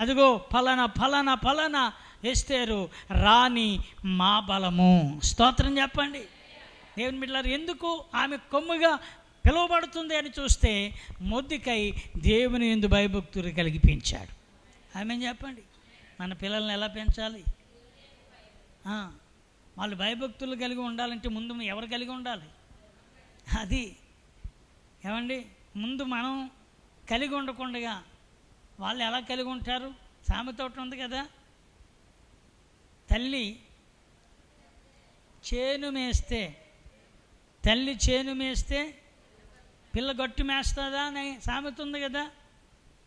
అదిగో ఫలానా ఫలానా ఫలానా ఎస్తేరు రాణి మా బలము. స్తోత్రం చెప్పండి. దేవుని బిడ్డలారా, ఎందుకు ఆమె కొమ్ముగా పిలువబడుతుంది అని చూస్తే మొర్దెకై దేవుని యందు భయభక్తులు కలిగి పెంచాడు. ఆమె చెప్పండి, మన పిల్లల్ని ఎలా పెంచాలి? వాళ్ళు భయభక్తులు కలిగి ఉండాలంటే ముందు ఎవరు కలిగి ఉండాలి? అది ఏమండి, ముందు మనం కలిగి ఉండకుండా వాళ్ళు ఎలా కలిగి ఉంటారు? సామెత ఒకటి ఉంది కదా, తల్లి చేను మేస్తే పిల్ల గట్టు మేస్తుందా అని సామెత ఉంది కదా.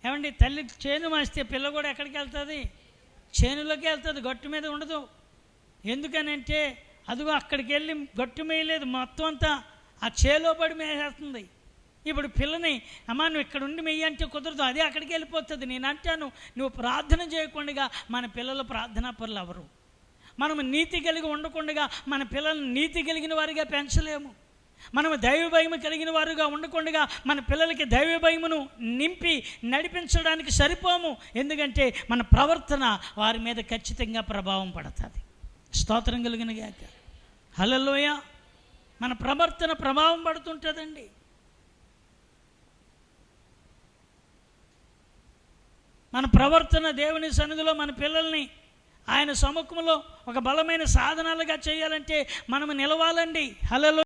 ఏమండి, తల్లి చేను మేస్తే పిల్ల కూడా ఎక్కడికి వెళ్తుంది? చేనులోకి వెళ్తుంది, గట్టు మీద ఉండదు. ఎందుకనంటే అదిగో అక్కడికి వెళ్ళి గట్టు మేయలేదు, మొత్తం అంతా ఆ చేలో పడి మేసేస్తుంది. ఇప్పుడు పిల్లని అమ్మా నువ్వు ఇక్కడ ఉండి మెయ్యి అంటే కుదరదు, అదే అక్కడికి వెళ్ళిపోతుంది. నేను అంటాను, నువ్వు ప్రార్థన చేయకుండా మన పిల్లలు ప్రార్థనా పరులు ఎవరు? మనము నీతి కలిగి ఉండకుండా మన పిల్లల్ని నీతి కలిగిన వారిగా పెంచలేము. మనము దైవ భయము కలిగిన వారుగా ఉండకుండా మన పిల్లలకి దైవ భయమును నింపి నడిపించడానికి సరిపోము. ఎందుకంటే మన ప్రవర్తన వారి మీద ఖచ్చితంగా ప్రభావం పడుతుంది. స్తోత్రం కలిగిన గాక. హల్లెలూయ. మన ప్రవర్తన ప్రభావం పడుతుంటుందండి. మన ప్రవర్తన దేవుని సన్నిధిలో మన పిల్లల్ని ఆయన సముఖంలో ఒక బలమైన సాధనాలుగా చేయాలంటే మనము నిలవాలండి. హల్లెలూయా.